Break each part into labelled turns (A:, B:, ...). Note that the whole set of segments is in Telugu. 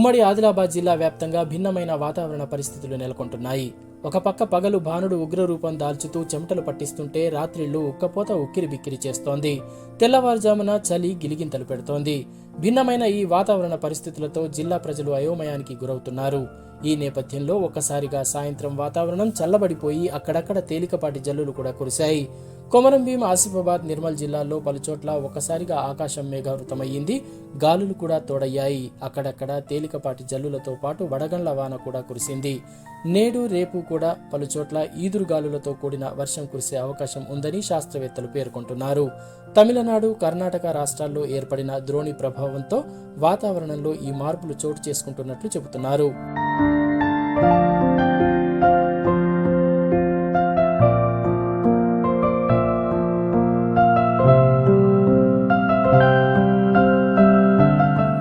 A: ఉమ్మడి ఆదిలాబాద్ జిల్లా వ్యాప్తంగా భిన్నమైన వాతావరణ పరిస్థితులు నెలకొంటున్నాయి. ఒక పక్క పగలు భానుడు ఉగ్రరూపం దాల్చుతూ చెమటలు పట్టిస్తుంటే రాత్రిళ్లు ఉక్కపోత ఉక్కిరిబిక్కిరి చేస్తోంది. తెల్లవారుజామున చలి గిలిగింతలు పెడుతోంది. భిన్నమైన ఈ వాతావరణ పరిస్థితులతో జిల్లా ప్రజలు అయోమయానికి గురవుతున్నారు. ఈ నేపథ్యంలో ఒక్కసారిగా సాయంత్రం వాతావరణం చల్లబడిపోయి అక్కడక్కడ తేలికపాటి జల్లులు కూడా కురిశాయి. కొమరంభీం, ఆసిఫాబాద్, నిర్మల్ జిల్లాల్లో పలుచోట్ల ఒక్కసారిగా ఆకాశం మేఘావృతమయ్యింది. గాలులు కూడా తోడయ్యాయి. అక్కడక్కడ తేలికపాటి జల్లులతో పాటు వడగండ్ల వాన కూడా కురిసింది. నేడు రేపు కూడా పలుచోట్ల ఈదురుగాలులతో కూడిన వర్షం కురిసే అవకాశం ఉందని శాస్త్రవేత్తలు పేర్కొంటున్నారు. తమిళనాడు, కర్ణాటక రాష్ట్రాల్లో ఏర్పడిన ద్రోణి ప్రభావంతో వాతావరణంలో ఈ మార్పులు చోటు చేసుకుంటున్నట్లు చెబుతున్నారు.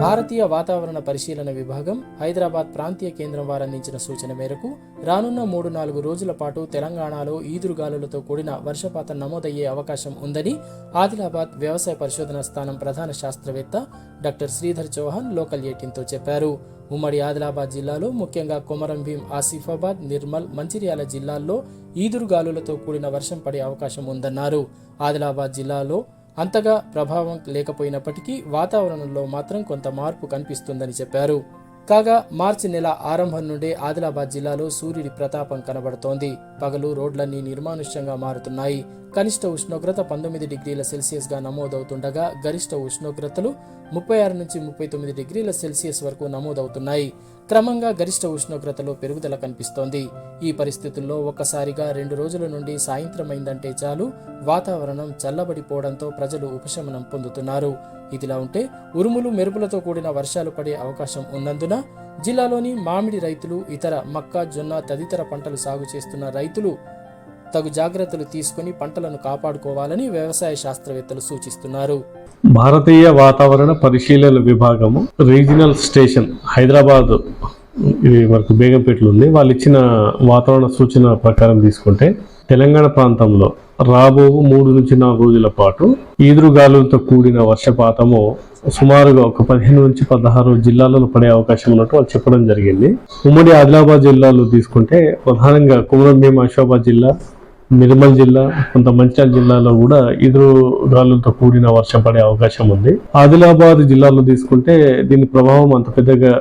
A: భారతీయ వాతావరణ పరిశీలన విభాగం హైదరాబాద్ ప్రాంతీయ కేంద్రం వారు అందించిన సూచన మేరకు రానున్న 3-4 రోజుల పాటు తెలంగాణలో ఈదురుగాలులతో కూడిన వర్షపాతం నమోదయ్యే అవకాశం ఉందని ఆదిలాబాద్ వ్యవసాయ పరిశోధనా స్థానం ప్రధాన శాస్త్రవేత్త డాక్టర్ శ్రీధర్ చౌహాన్ లోకల్ 18తో చెప్పారు. ఉమ్మడి ఆదిలాబాద్ జిల్లాలో ముఖ్యంగా కొమరంభీం, ఆసిఫాబాద్, నిర్మల్, మంచిర్యాల జిల్లాల్లో ఈదురుగాలులతో కూడిన వర్షం పడే అవకాశం ఉందన్నారు. ఆదిలాబాద్ జిల్లాలో అంతగా ప్రభావం లేకపోయినప్పటికీ వాతావరణంలో మాత్రం కొంత మార్పు కనిపిస్తుందని చెప్పారు. కాగా మార్చి నెల ఆరంభం నుండే ఆదిలాబాద్ జిల్లాలో సూర్యుడి ప్రతాపం కనబడుతోంది. పగలు రోడ్లన్నీ నిర్మానుష్యంగా మారుతున్నాయి. కనిష్ట ఉష్ణోగ్రత 19 డిగ్రీల సెల్సియస్ గా నమోదవుతుండగా గరిష్ట ఉష్ణోగ్రతలు 36 నుంచి 39 డిగ్రీల సెల్సియస్ వరకు నమోదవుతున్నాయి. క్రమంగా గరిష్ట ఉష్ణోగ్రతలో పెరుగుదల కనిపిస్తోంది. ఈ పరిస్థితుల్లో ఒక్కసారిగా 2 రోజుల నుండి సాయంత్రం అయిందంటే చాలు వాతావరణం చల్లబడిపోవడంతో ప్రజలు ఉపశమనం పొందుతున్నారు. ఇదిలా ఉంటే ఉరుములు, మెరుపులతో కూడిన వర్షాలు పడే అవకాశం ఉన్నందున జిల్లాలోని మామిడి రైతులు, ఇతర మక్క, జొన్న తదితర పంటలు సాగు చేస్తున్న రైతులు తగు జాగ్రత్తలు తీసుకుని పంటలను కాపాడుకోవాలని వ్యవసాయ శాస్త్రవేత్తలు సూచిస్తున్నారు.
B: భారతీయ వాతావరణ పరిశీలన విభాగము రీజనల్ స్టేషన్ హైదరాబాద్, ఇది మనకు బేగంపేటలో ఉంది. వాళ్ళు ఇచ్చిన వాతావరణ సూచన ప్రకారం తీసుకుంటే తెలంగాణ ప్రాంతంలో రాబో 3 నుంచి 4 రోజుల పాటు ఈదురుగాలులతో కూడిన వర్షపాతము సుమారుగా ఒక 15 నుంచి 16 జిల్లాలలో పడే అవకాశం ఉన్నట్టు వాళ్ళు చెప్పడం జరిగింది. ఉమ్మడి ఆదిలాబాద్ జిల్లాలో తీసుకుంటే ప్రధానంగా కొమరంభీం, ఆసిఫాబాద్ జిల్లా, నిర్మల్ జిల్లా, కొంత మంచిర్యాల జిల్లాలో కూడా ఈదురుగాలులతో కూడిన వర్షం పడే అవకాశం ఉంది. ఆదిలాబాద్ జిల్లాలో తీసుకుంటే దీని ప్రభావం అంత పెద్దగా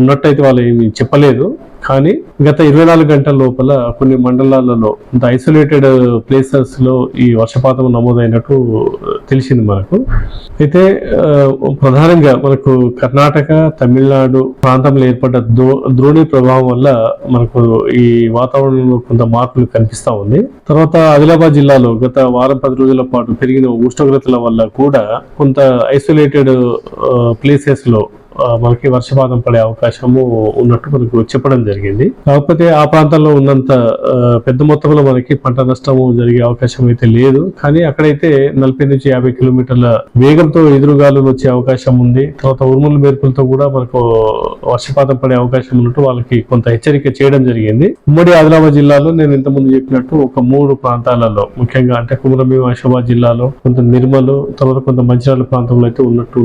B: ఉన్నట్టయితే వాళ్ళు ఏమి చెప్పలేదు. కానీ గత 24 గంటల లోపల కొన్ని మండలాలలో ఐసోలేటెడ్ ప్లేసెస్ లో ఈ వర్షపాతం నమోదైనట్టు తెలిసింది మనకు. అయితే ప్రధానంగా మనకు కర్ణాటక, తమిళనాడు ప్రాంతంలో ఏర్పడ్డ ద్రోణి ప్రభావం వల్ల మనకు ఈ వాతావరణంలో కొంత మార్పులు కనిపిస్తా ఉంది. తర్వాత ఆదిలాబాద్ జిల్లాలో గత వారం 10 రోజుల పాటు పెరిగిన ఉష్ణోగ్రతల వల్ల కూడా కొంత ఐసోలేటెడ్ ప్లేసెస్ లో మనకి వర్షపాతం పడే అవకాశము ఉన్నట్టు మనకు చెప్పడం జరిగింది. కాకపోతే ఆ ప్రాంతంలో ఉన్నంత పెద్ద మొత్తంలో మనకి పంట నష్టము జరిగే అవకాశం అయితే లేదు. కానీ అక్కడైతే 40 నుంచి 50 కిలోమీటర్ల వేగంతో ఎదురుగాలు వచ్చే అవకాశం ఉంది. తర్వాత ఉరుముల మెరుపులతో కూడా మనకు వర్షపాతం పడే అవకాశం ఉన్నట్టు వాళ్ళకి కొంత హెచ్చరిక చేయడం జరిగింది. ఉమ్మడి ఆదిలాబాద్ జిల్లాలో నేను ఇంతకుముందు చెప్పినట్టు ఒక 3 ప్రాంతాలలో ముఖ్యంగా అంటే కొమరంభీం, ఆసిఫాబాద్ జిల్లాలో, కొంత నిర్మల్, తర్వాత కొంత మంచిర్యాల ప్రాంతంలో అయితే ఉన్నట్టు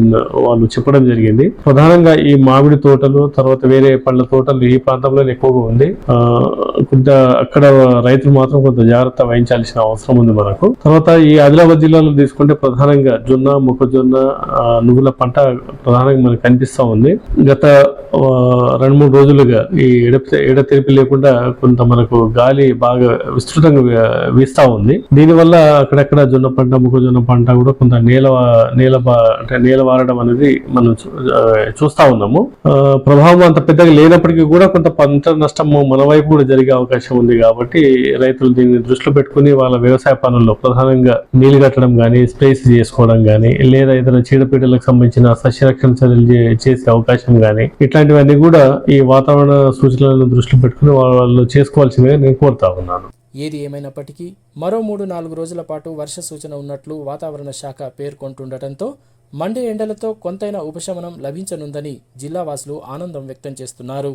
B: వాళ్ళు చెప్పడం జరిగింది. ప్రధానంగా ఈ మామిడి తోటలు, తర్వాత వేరే పండ్ల తోటలు ఈ ప్రాంతంలో ఎక్కువగా ఉంది. కొంత అక్కడ రైతులు మాత్రం కొంత జాగ్రత్త వహించాల్సిన అవసరం ఉంది మనకు. తర్వాత ఈ ఆదిలాబాద్ జిల్లాలో తీసుకుంటే ప్రధానంగా జొన్న, మొక్కజొన్న, నువ్వుల పంట ప్రధానంగా మనకు కనిపిస్తా ఉంది. గత 2-3 రోజులుగా ఈ ఎడతెరిపి లేకుండా కొంత మనకు గాలి బాగా విస్తృతంగా వీస్తా ఉంది. దీనివల్ల అక్కడక్కడ జొన్న పంట, మొక్కజొన్న పంట కూడా కొంత నేల వారడం అనేది మనం చూస్తా ఉన్నాము. ప్రభావం అంత పెద్దగా లేనప్పటికీ కూడా కొంత పంట నష్టం మన వైపు కూడా జరిగే అవకాశం ఉంది. కాబట్టి రైతులు దీన్ని దృష్టిలో పెట్టుకుని వాళ్ళ వ్యవసాయ పనుల్లో ప్రధానంగా నీళ్లు కట్టడం గానీ, స్ప్రేస్ చేసుకోవడం గానీ, లేదా ఇతర చీడపీడలకు సంబంధించిన సస్యరక్షణ చర్యలు చేసే అవకాశం గానీ, ఇట్లాంటివన్నీ కూడా ఈ వాతావరణ సూచనలను దృష్టిలో పెట్టుకుని వాళ్ళు చేసుకోవాల్సిందిగా నేను కోరుతా ఉన్నాను.
A: ఏది ఏమైనప్పటికీ మరో 3-4 రోజుల పాటు వర్ష సూచన ఉన్నట్లు వాతావరణ శాఖ పేర్కొంటుండటంతో మండే ఎండలతో కొంతైనా ఉపశమనం లభించనుందని జిల్లావాసులు ఆనందం వ్యక్తం చేస్తున్నారు.